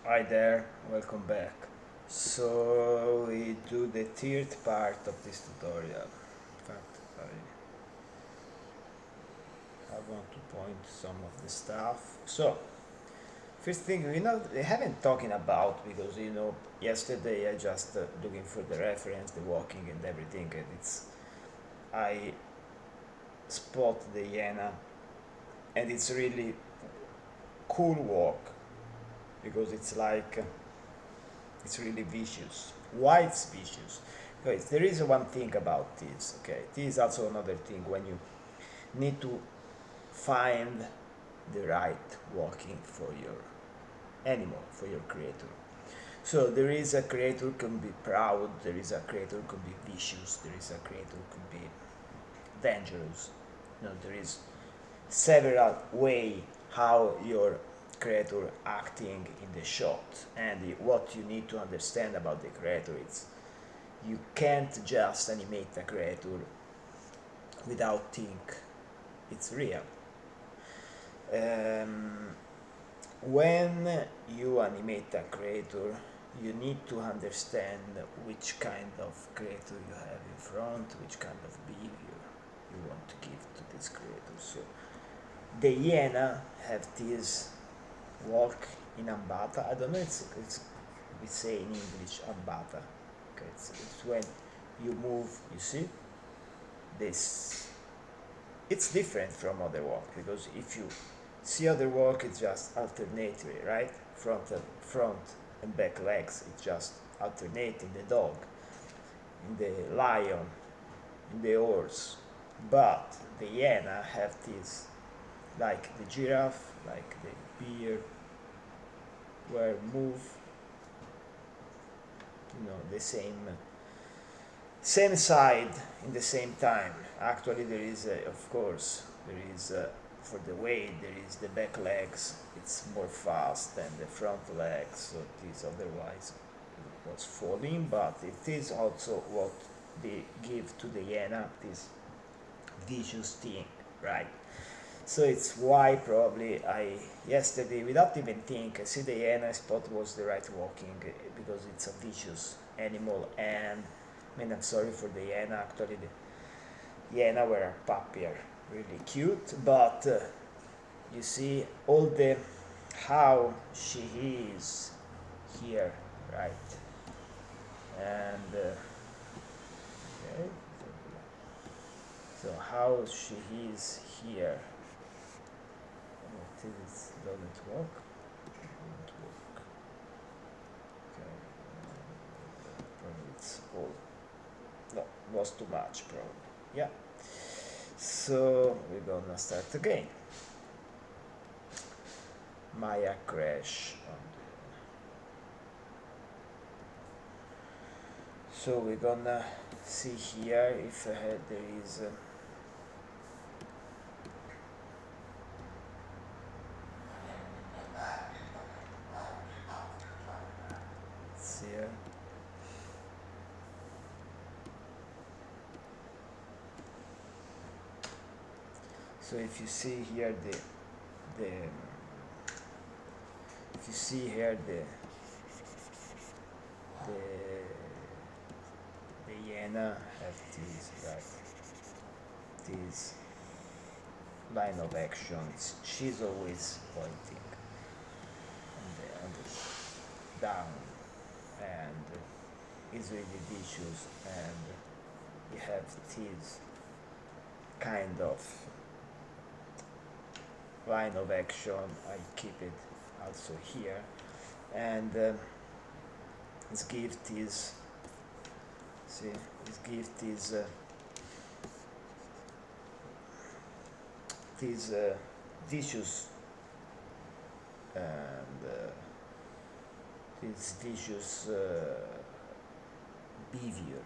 Hi there, welcome back. So we do the third part of this tutorial. In fact, I want to point some of the stuff. So first thing we haven't talking about because yesterday I just looking for the reference, the walking and everything, and I spot the hyena, and it's really cool walk because it's really vicious. Why it's vicious? Because there is one thing about this, okay? This is also another thing when you need to find the right walking for your animal, for your creator. So there is a creator can be proud, there is a creator can be vicious, there is a creator can be dangerous. There is several way how your creator acting in the shot, and what you need to understand about the creator is you can't just animate a creator without think it's real. um, when you animate a creator, you need to understand which kind of creator you have in front, which kind of behavior you want to give to this creator. So the hyena have this walk in ambata. I don't know. It's we say in English ambata. Okay, it's when you move. You see this. It's different from other walk because if you see other walk, it's just alternately, right? Front and back legs. It's just alternating the dog, in the lion, in the horse. But the hyena have this, like the giraffe, like the bear, where move, the same side in the same time. Actually, there is, of course, there is for the weight, there is the back legs. It's more fast than the front legs, so it is otherwise it was falling. But it is also what they give to the hyena this vicious thing, right? So it's why probably I yesterday, without even think, I see the hyena spot was the right walking because it's a vicious animal. And I mean, I'm sorry for the hyena. Actually, the hyena were a puppy are really cute, but you see all the how she is here, right? And okay, so how she is here. Until it doesn't work. Okay. Probably it's all. No, was too much probably. Yeah. So we're gonna start again. Maya crash. So we're gonna see here if there is. It's here. So if you see here the if you see here the the hyena have this, right, this line of actions. She's always pointing on the down, and is really vicious, and you have this kind of line of action. I keep it also here, and his gift is, see, his gift is vicious, and this vicious behavior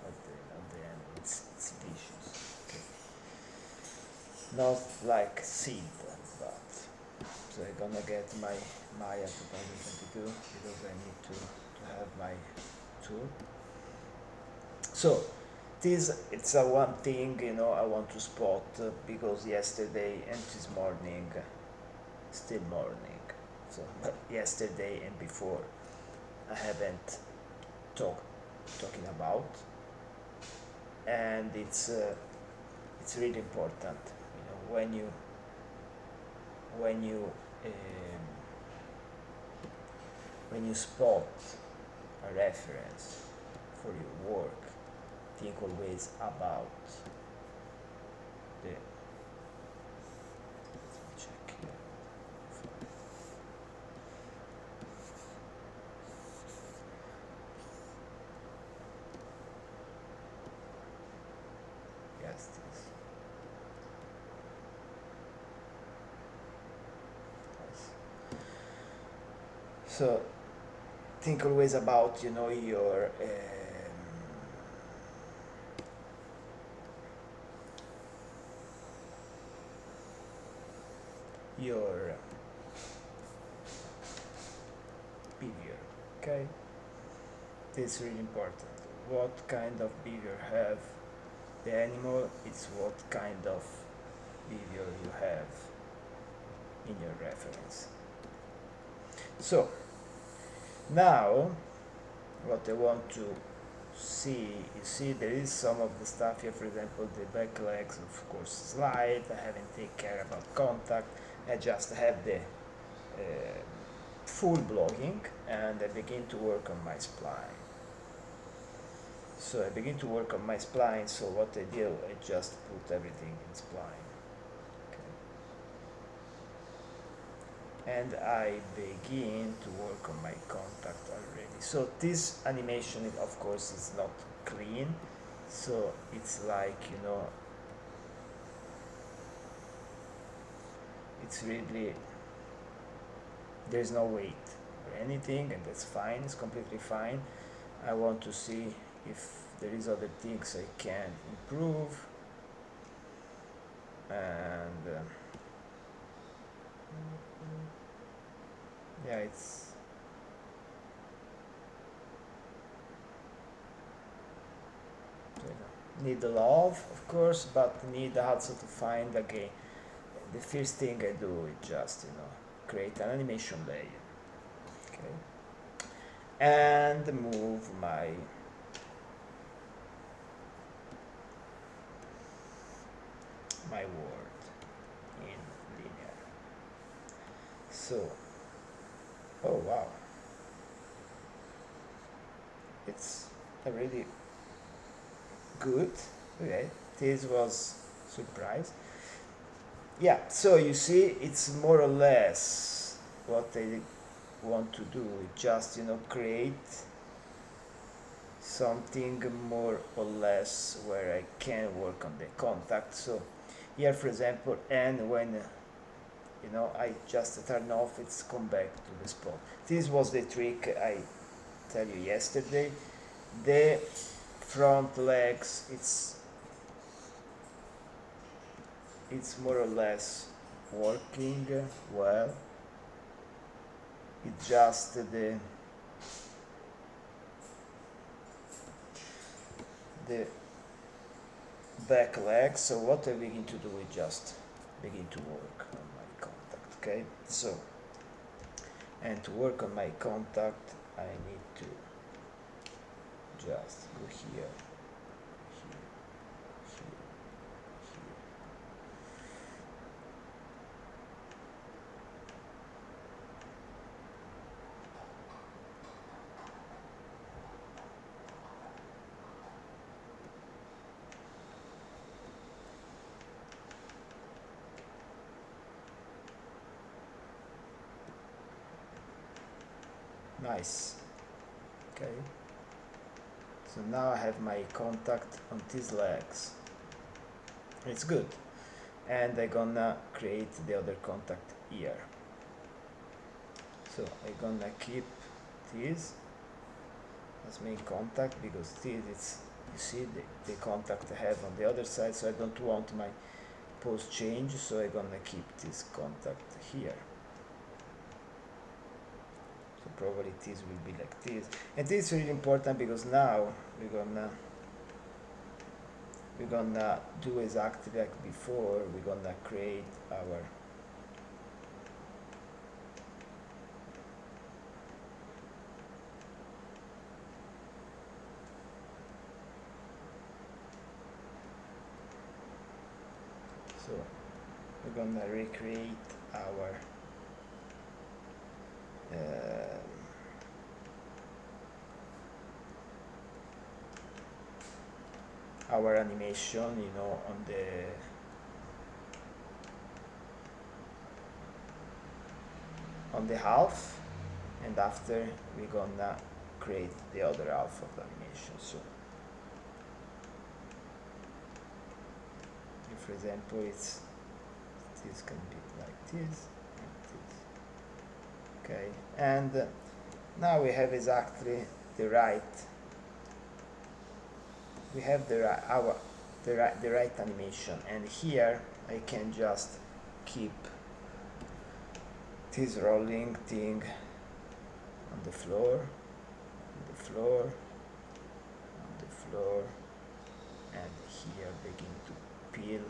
at the end. It's vicious. Okay. Not like seed, but so I'm gonna get my Maya 2022 because I need to have my tool. So this it's a one thing I want to spot because yesterday and this morning, still morning. So but yesterday and before I haven't talking about, and it's really important, you know, when you um, when you spot a reference for your work, think always about the check here. Yes, this. Yes. So think always about, you know, your behavior. Okay, this is really important. What kind of behavior have the animal? It's what kind of behavior you have in your reference. So now what I want to see, you see there is some of the stuff here, for example the back legs of course slide, I haven't taken care about contact, I just have the full blocking and I begin to work on my spline. So I begin to work on my spline, so what I do, I just put everything in spline. And I begin to work on my contact already. So this animation, of course, is not clean. So it's like, you know, it's really, there's no weight or anything, and that's fine, it's completely fine. I want to see if there is other things I can improve. And yeah, it's need the love, of course, but need also to find again. The first thing I do is just, you know, create an animation layer, okay, and move my word in linear. So, oh wow, it's already good. Okay, this was surprise. Yeah, so you see, it's more or less what I want to do. Just, you know, create something more or less where I can work on the contact. So here, for example, and when you know I just turn off, it's come back to the spot. This was the trick I tell you yesterday. The front legs, it's more or less working well. It's just the back legs. So what I begin to do is just begin to work on my contact. Okay, so, and to work on my contact I need to just go here, here, here, here. Nice. Okay, so now I have my contact on these legs. It's good. And I'm gonna create the other contact here. So I'm gonna keep this as main contact because this is, you see, the contact I have on the other side, so I don't want my pose change, so I'm gonna keep this contact here. So probably this will be like this, and this is really important because now we're gonna do exactly like before. We're gonna create our So we're gonna recreate our animation, you know, on the half, and after we're gonna create the other half of the animation. So if, for example, this can be like this and this. Okay, and now we have exactly the right. We have the right animation, and here I can just keep this rolling thing on the floor, and here begin to peel.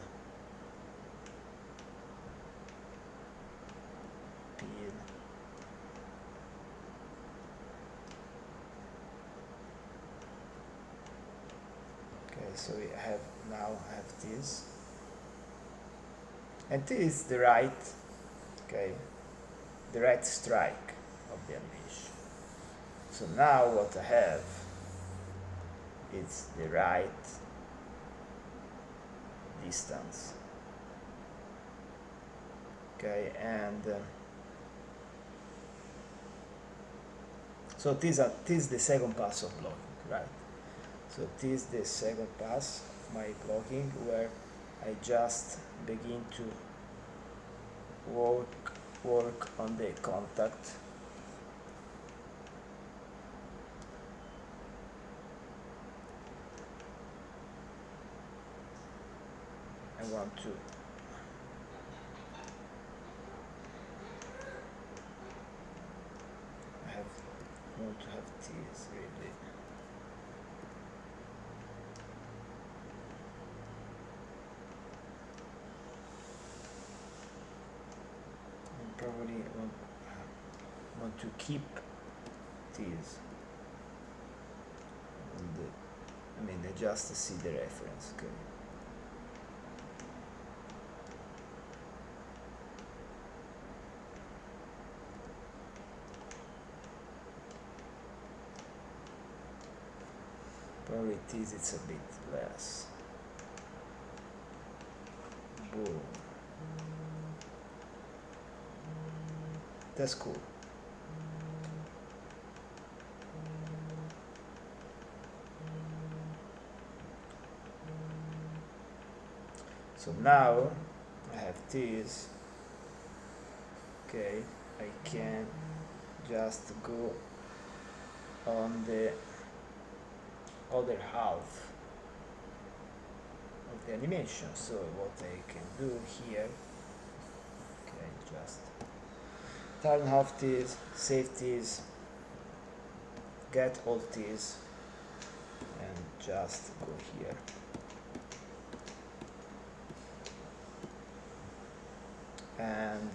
Okay, so we have now this, and this is the right, okay, the right strike of the animation. So now what I have is the right distance. Okay, and so this is the second pass of blocking, right? So this is the second pass of my blocking, where I just begin to work on the contact. I want to have this really. And probably want to keep these. And I mean, just to see the reference. Okay. Probably it's a bit less. Boom. That's cool. So now I have this. Okay, I can just go on the other half of the animation. So what I can do here, okay, just turn off this, save this, get all this, and just go here. And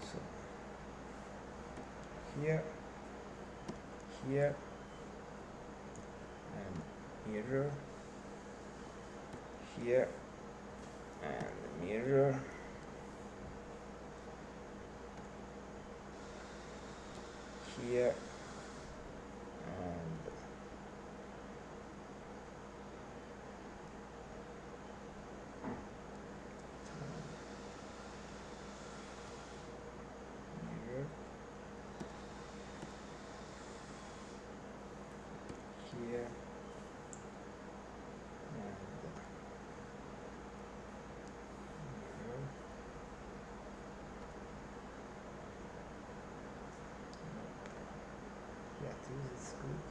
so here, and mirror, here, and mirror, here, and mirror, here, and mirror. Yeah, this is good.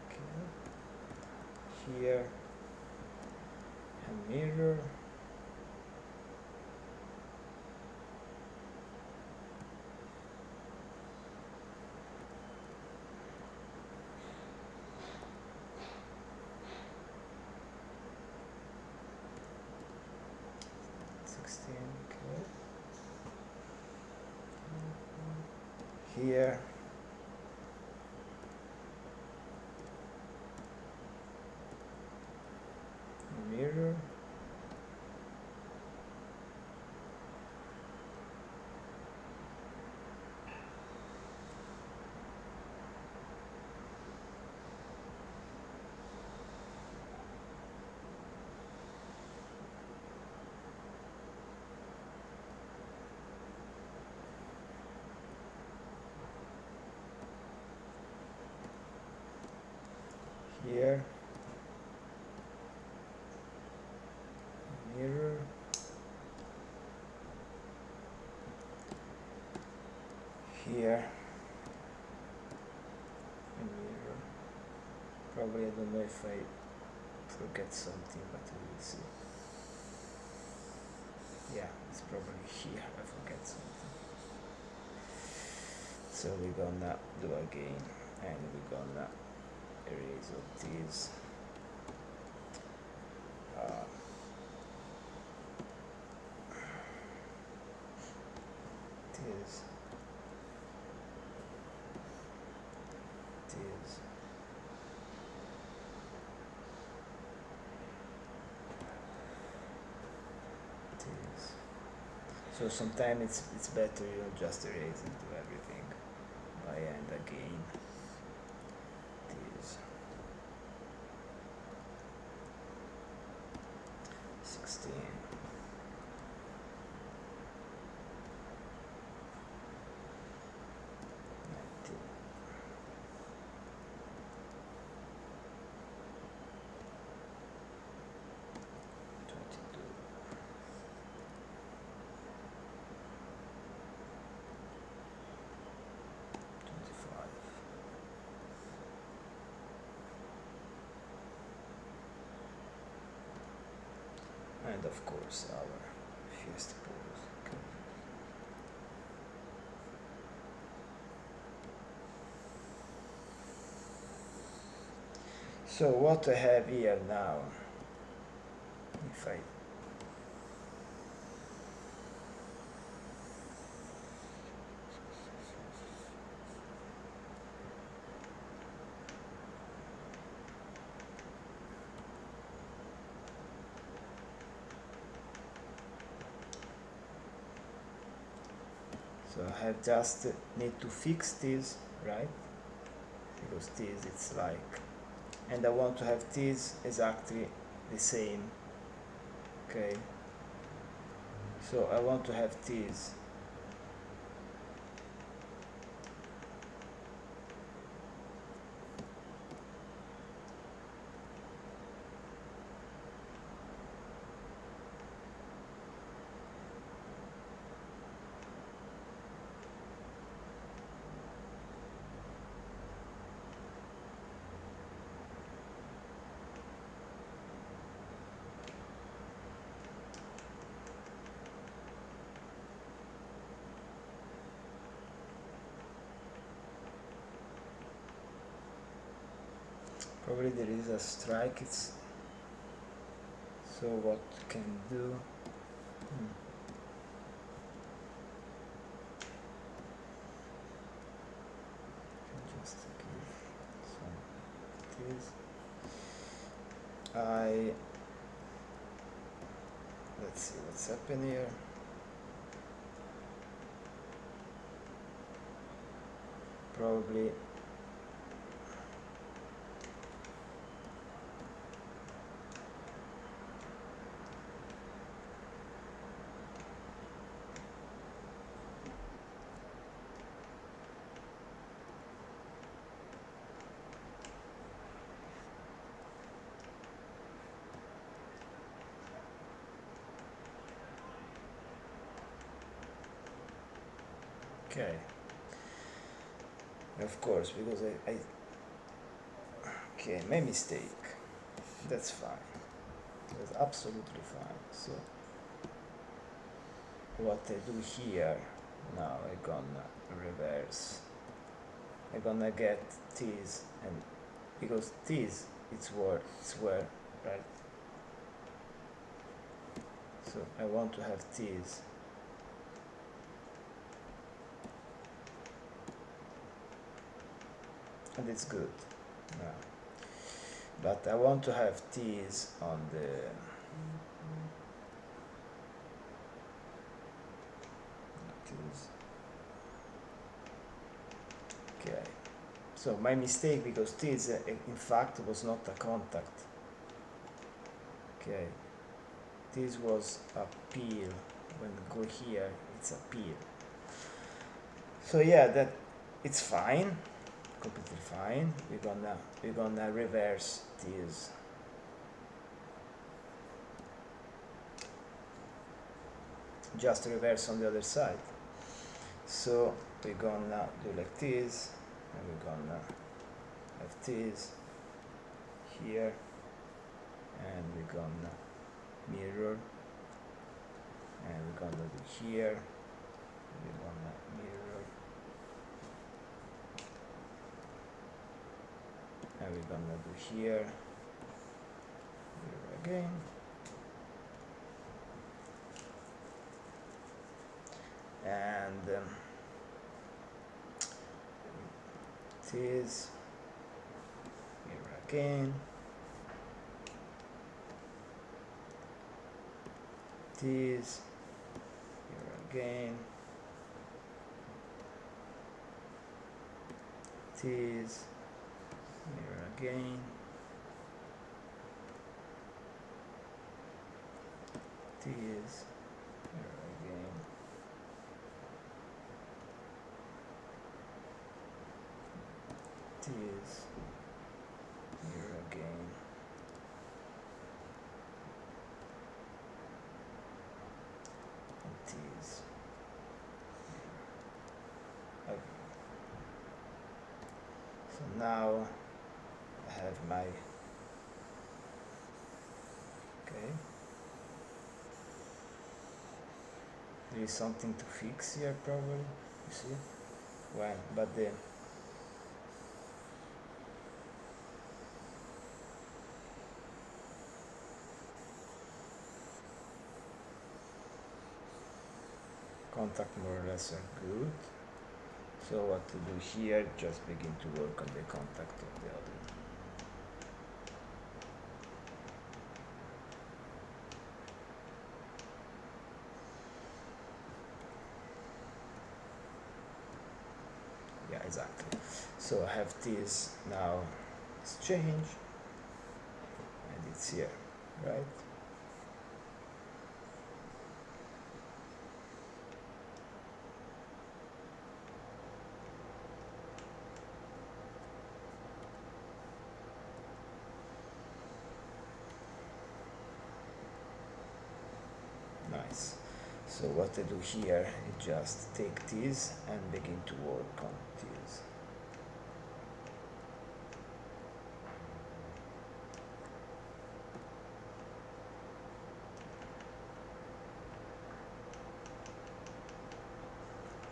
Okay. Here, and mirror. here, mirror, here, mirror, here, and mirror. Probably I don't know if I forget something, but we will see. Yeah, it's probably here I forget something. So we're gonna do again, and we're gonna erase all these. This, this, this. So sometimes it's better just erase into everything by hand again. This 16. 19. 22. 25. And of course our first pose. Okay. So what I have here now, if I so I have just need to fix this, right? Because this it's like, and I want to have this exactly the same. Okay, so I want to have this. Probably there is a strike. It's so what can do? Can just give some this. Let's see what's happening here. Probably okay. Of course, because I okay, my mistake. That's fine. That's absolutely fine. So what I do here now, I gonna reverse. I gonna get this, and because this it's where, right? So I want to have this. and it's good. Yeah. But I want to have these on the these. Okay. So my mistake, because this in fact was not a contact. Okay. This was a peel. When we go here, it's a peel. So yeah, that it's fine, completely fine. We're gonna reverse this. Just reverse on the other side. So we're gonna do like this, and we're gonna have this here, and we're gonna mirror, and we're gonna do here, we're gonna mirror, and we're gonna do here, mirror again, and this, mirror again, this, mirror again, this, mirror again, this, mirror again, this, mirror again, and this, mirror again. So now I have my, okay, there is something to fix here probably, you see, when, but the contact more or less are good. So what to do here, just begin to work on the contact of the other. Yeah, exactly. So I have this now exchange, and it's here, right? Nice. So what I do here is just take this and begin to work on this.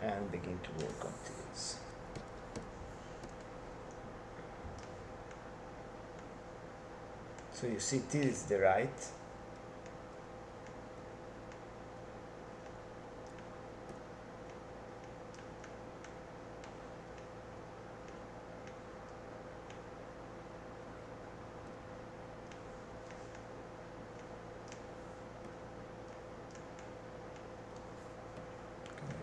And begin to work on this. So you see this is the right. Okay.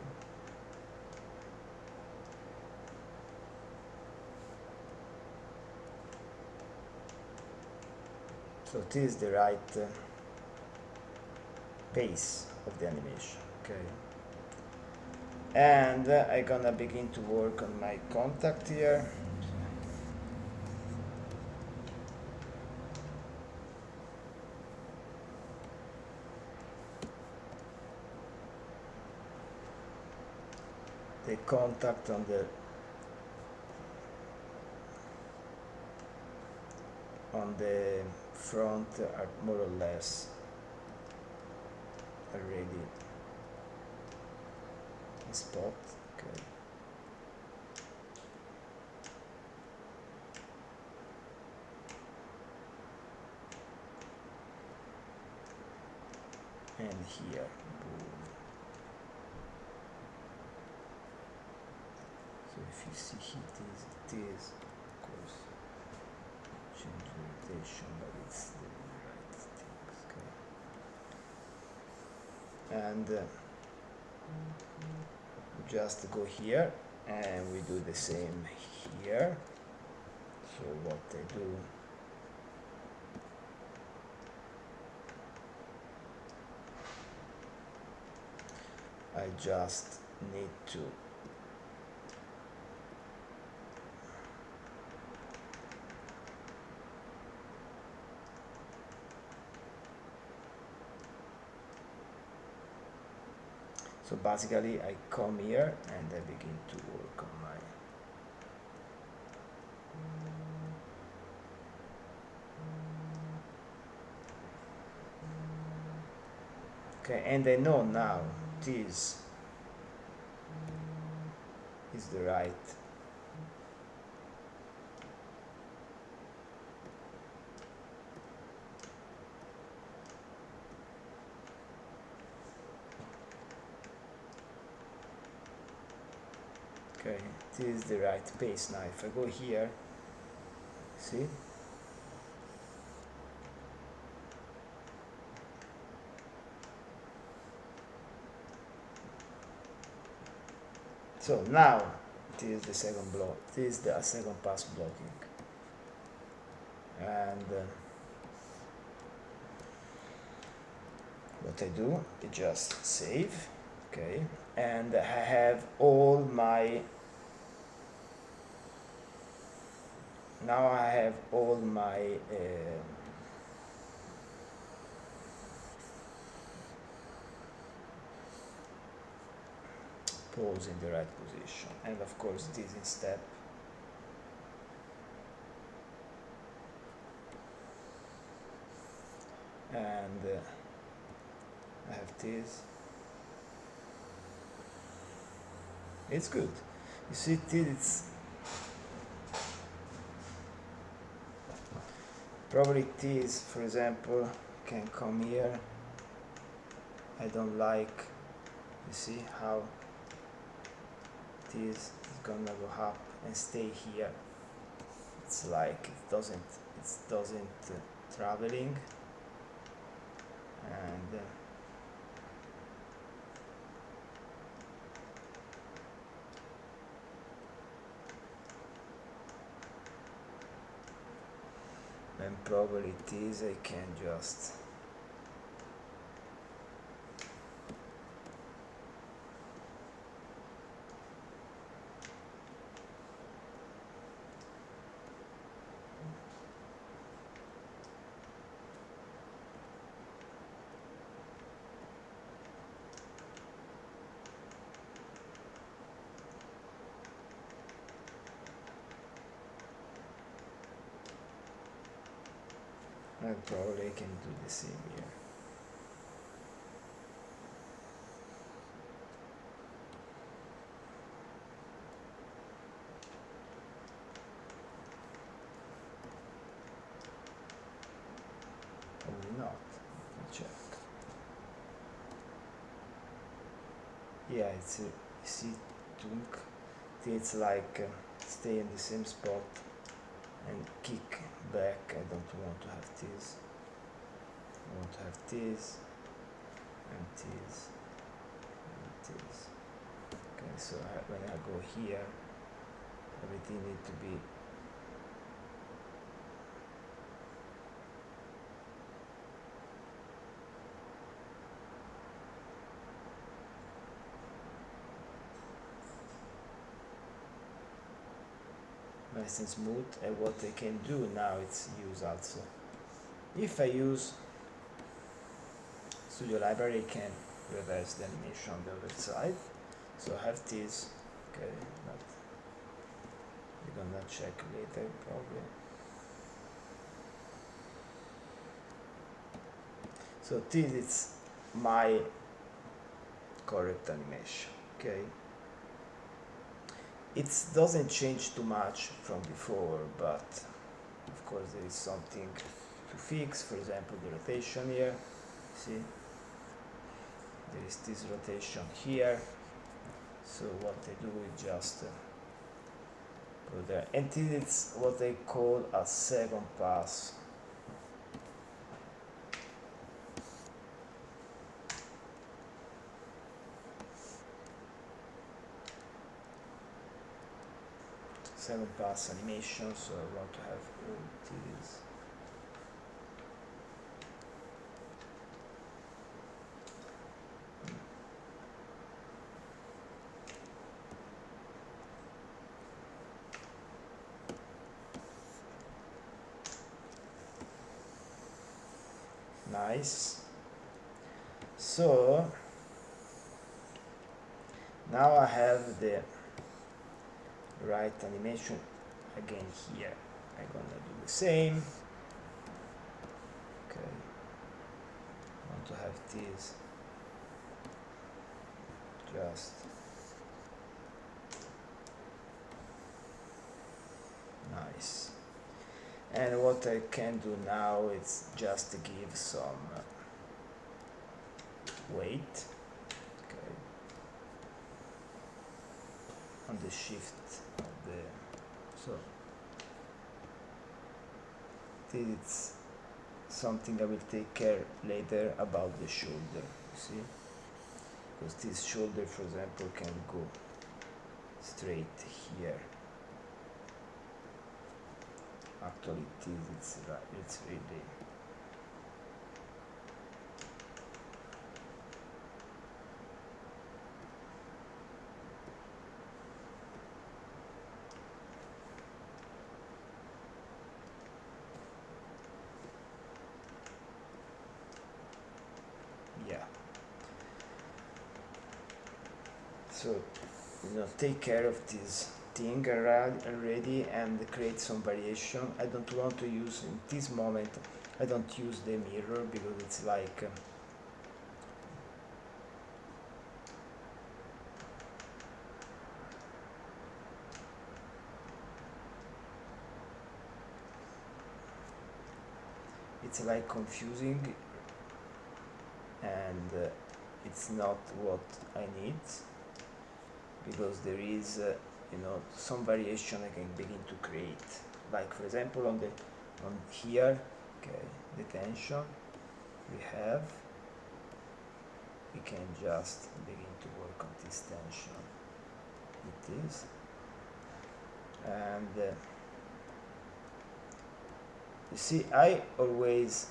So this is the right pace of the animation, okay? And I'm gonna begin to work on my contact here. The contact on the front are more or less already in spot. Okay. And here, boom. So if you see here, it is change the rotation, but it's the right things, okay. And just go here and we do the same here. So what I do, I just need to so basically I come here and I begin to work on my okay, and I know now this is the right okay, this is the right pace. Now if I go here, see, so now this is the second block, this is the second pass blocking, and what I do is just save, okay, and I have all my now I have all my poles in the right position, and of course this in step, and I have this. It's good. You see, it's probably this, for example, can come here. I don't like, you see how this is gonna go up and stay here. It's like it doesn't traveling, and and probably this I can just and probably can do the same here. Probably not. Let me check. Yeah, it's you see, tunk. It's like stay in the same spot and kick back. I don't want to have this. I want to have this and this and this. Okay, so when I go here, everything needs to be nice and smooth. And what I can do now is use also, if I use Studio Library, I can reverse the animation on the other side. So I have this, okay, but we're gonna check later probably. So this is my correct animation, okay. It doesn't change too much from before, but of course there is something to fix. For example, the rotation here, see, there is this rotation here. So what I do is just go there, and this is what I call a second pass. Second pass animation, so I want to have all this. Nice. So now I have the right animation again here. I'm gonna do the same. Okay. I want to have this just nice. And what I can do now is just give some weight, okay, on the shift of the, so this is something I will take care later about the shoulder, you see, because this shoulder, for example, can go straight here. Actually it's right, it's really yeah. So take care of this thing already and create some variation. I don't want to use in this moment, I don't use the mirror because it's like it's like confusing, and it's not what I need, because there is some variation I can begin to create, like for example on here, okay, the tension we have, we can just begin to work on this tension with this, and you see I always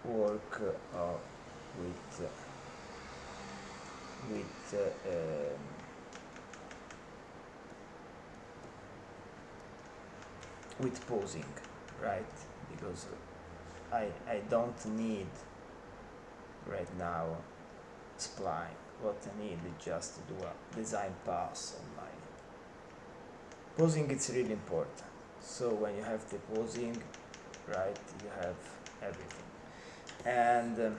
work with with posing, right? Because I don't need right now spline. What I need is just to do a design pass on my posing. It's really important. So when you have the posing, right, you have everything. And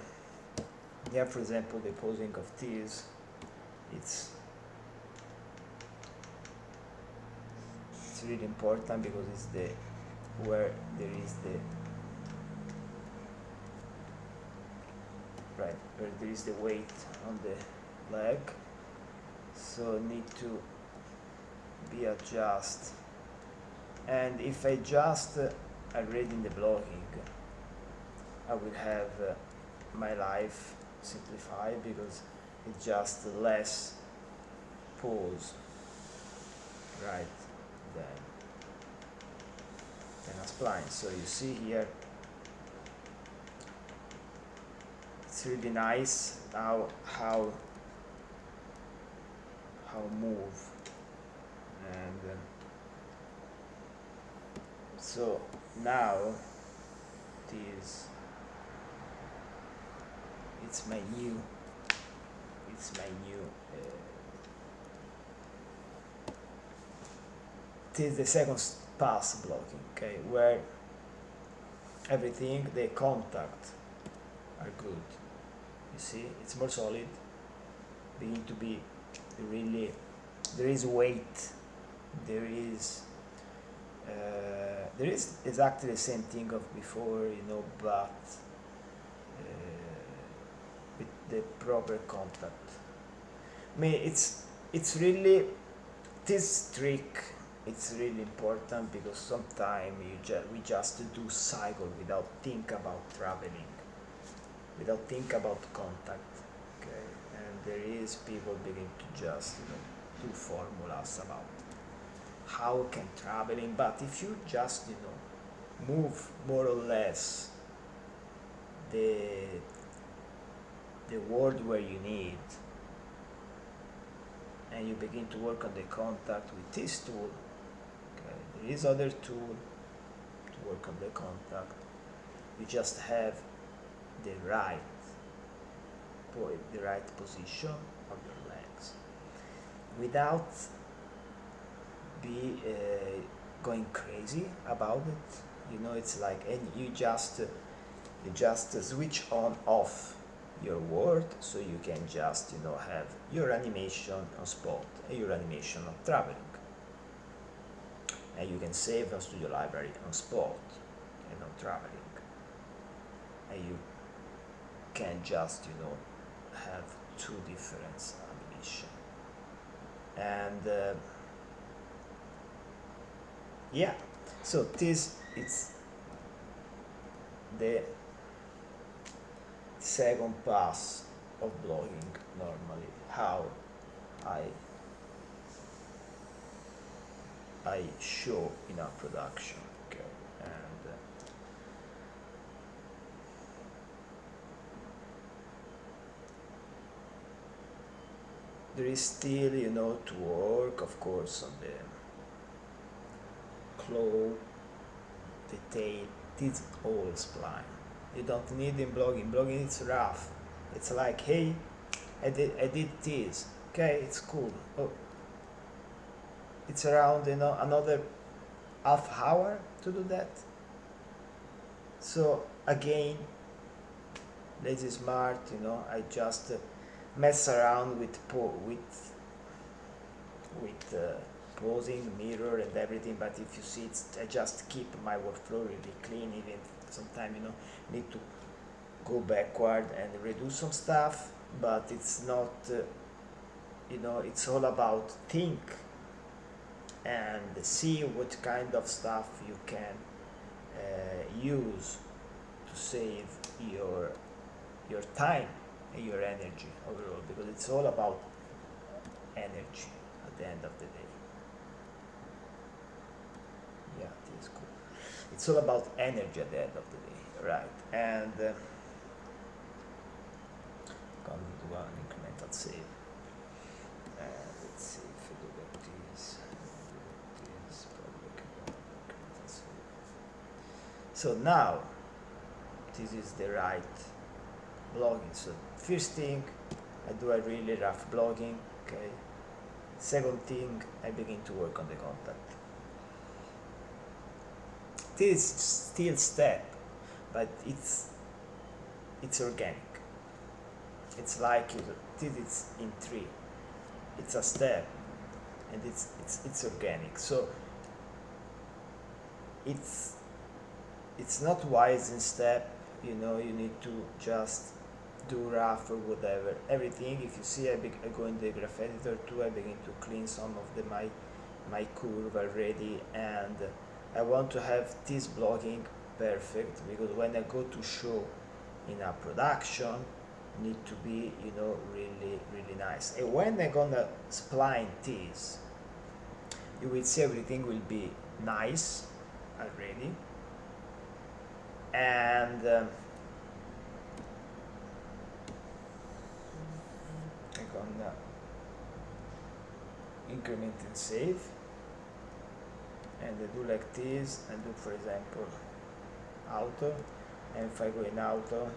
yeah, for example, the posing of this, it's really important because it's the where there is the right, where there is the weight on the leg, so need to be adjust. And if I just already in the blocking, I will have my life simplified because it's just less pose, right, than a spline. So you see here, it's really nice now how move, and so now this it's my new this is the second pass blocking, okay, where everything, the contact are good. You see, it's more solid, begin to be really, there is weight, there is exactly the same thing of before, but with the proper contact. I mean, it's really this trick it's really important because sometimes we just do cycle without think about traveling, without think about contact. Okay, and there is people begin to just do formulas about how can traveling, but if you just move more or less the the word where you need, and you begin to work on the contact with this tool. Okay, there is other tool to work on the contact. You just have the right the right position of your legs without be going crazy about it. It's like, and you just switch on off your word, so you can just have your animation on spot and your animation on traveling, and you can save on studio library on spot and on traveling, and you can just have two different animation. And yeah, so this is the second pass of blogging. Normally how I show in a production. Okay, and there is still to work, of course, on the claw, the tail. This is all spline. You don't need in blogging. Blogging it's rough. It's like, hey, I did this. Okay, it's cool. Oh, it's around another half hour to do that. So again, lazy smart. I just mess around with posing, mirror, and everything. But if you see, I just keep my workflow really clean. Even sometimes need to go backward and redo some stuff. But it's not. It's all about think and see what kind of stuff you can use to save your time and your energy overall, because it's all about energy at the end of the day. Yeah, it is cool. It's all about energy at the end of the day, right? And gonna do an incremental save. Let's see if I do like this. Probably can do an incremental save. So now this is the right blogging. So first thing, I do a really rough blogging. Okay. Second thing, I begin to work on the contact. This is still step, but it's organic. It's like this is in three. It's a step, and it's organic. So it's not wise in step. You need to just do rough or whatever. Everything. If you see, I go in the graph editor too. I begin to clean some of my curve already, and I want to have this blogging perfect, because when I go to show in a production, need to be really nice. And when I'm gonna spline this, you will see everything will be nice already, and I'm gonna increment and save, and I do like this, and do, for example, auto, and if I go in auto,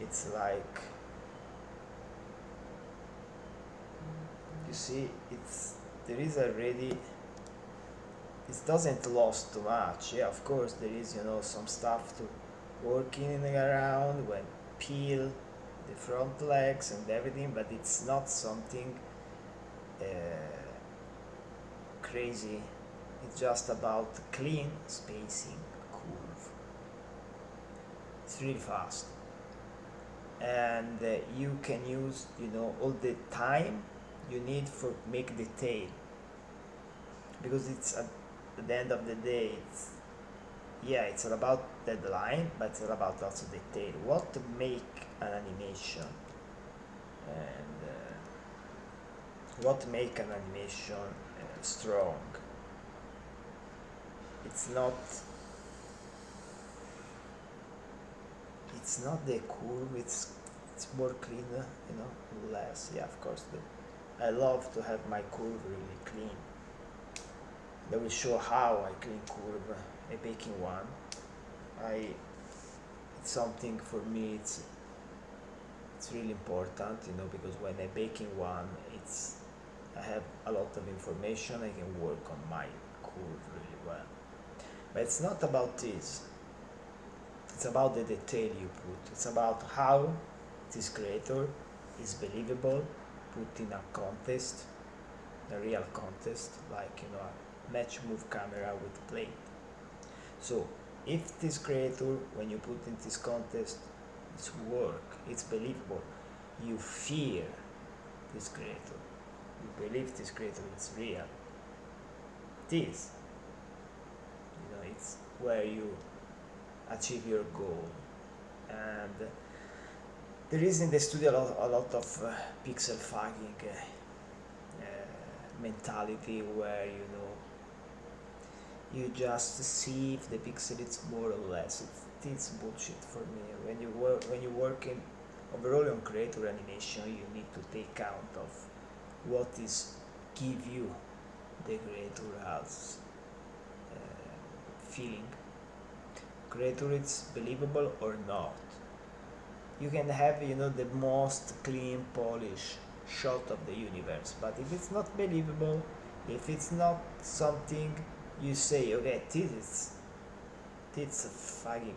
it's like, you see, there is already, it doesn't lost too much. Yeah, of course there is some stuff to working around when peel the front legs and everything, but it's not something crazy. It's just about clean spacing curve. It's really fast, and you can use all the time you need for make the tail. because it's at the end of the day, it's all about deadline, but it's all about also detail. What make an animation, and what make an animation strong? It's not the curve. It's more cleaner, less. Yeah, of course. I love to have my curve really clean. I will show how I clean curve a baking one. It's something for me. It's really important, because when I baking one, I have a lot of information. I can work on my curve really well. But it's not about this. It's about the detail you put. It's about how this creator is believable, put in a contest, a real contest, like a match move camera with plate. So if this creator, when you put in this contest, it's work, it's believable, you fear this creator, you believe this creator is real. This, it's where you achieve your goal. And there is in the studio a lot of pixel fucking mentality, where you just see if the pixel is more or less. It's bullshit for me. When you work in overall on creator animation, you need to take count of what is give you the creator as feeling. Creator is believable or not. You can have the most clean, polished shot of the universe, but if it's not believable, if it's not something you say, okay, this is a fucking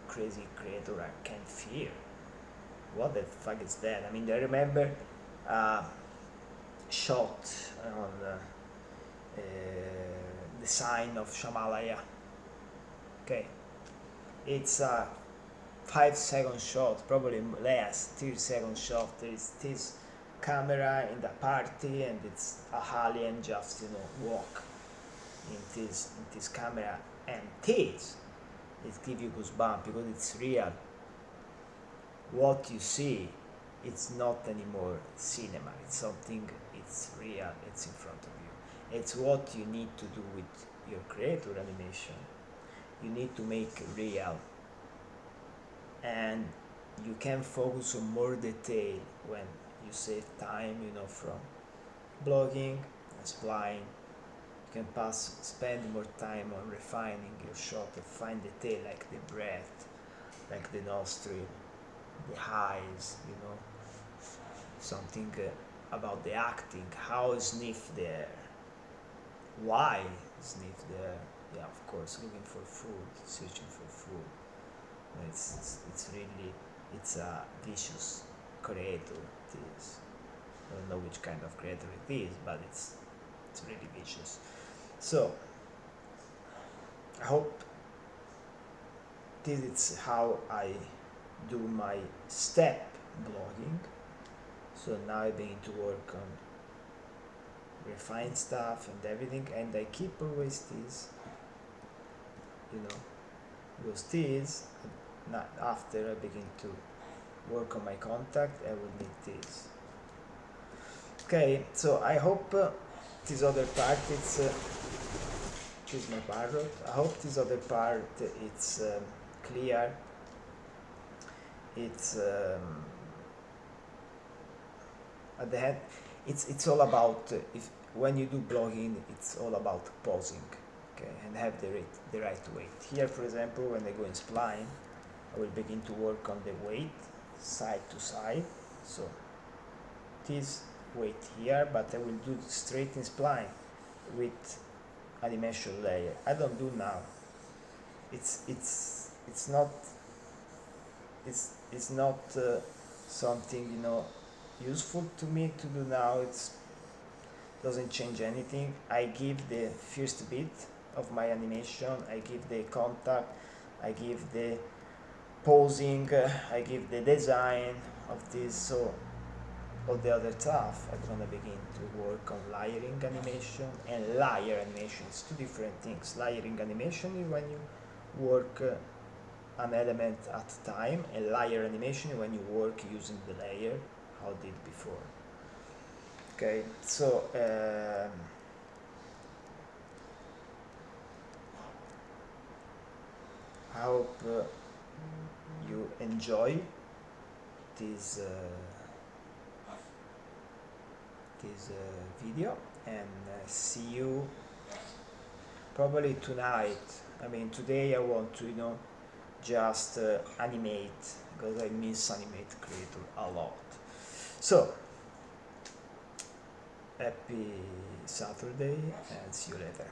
crazy creator I can't fear. What the fuck is that? I mean, I remember shot on the sign of Shamalaya. Okay, it's a 5-second shot, probably less, 30-second shot. There is this camera in the party, and it's a alien just walk in this camera, and it gives you goosebumps because it's real. What you see, it's not anymore cinema. It's something. It's real. It's in front of you. It's what you need to do with your creator animation. You need to make it real, and you can focus on more detail when you save time, from blogging and spline. You can spend more time on refining your shot and find detail like the breath, like the nostril, the eyes, something about the acting, how sniff the air, why sniff the air. Yeah, of course, looking for food, searching for food. It's a vicious creator. It is. I don't know which kind of creator it is, but it's really vicious. So I hope this is how I do my step blogging. So now I begin to work on refine stuff and everything, and I keep always this, because this, not after I begin to work on my contact, I will need this. Okay, so I hope this other part, choose my parrot. I hope this other part it's clear. It's at the end, it's all about if when you do blogging, it's all about posing, okay, and have the right weight. Here, for example, when I go in spline, I will begin to work on the weight side to side. So this weight here, but I will do straight in spline with animation layer. I don't do now. It's not something useful to me to do now. It doesn't change anything. I give the first bit of my animation, I give the contact, I give the posing, I give the design of this. So all the other stuff, I'm gonna begin to work on layering animation. And layer animation is two different things. Layering animation is when you work an element at a time, and layer animation is when you work using the layer, how I did before. Okay, so I hope you enjoy this video, and see you probably tonight. I mean, today I want to, just animate, because I miss Animate Creator a lot. So, happy Saturday, and see you later.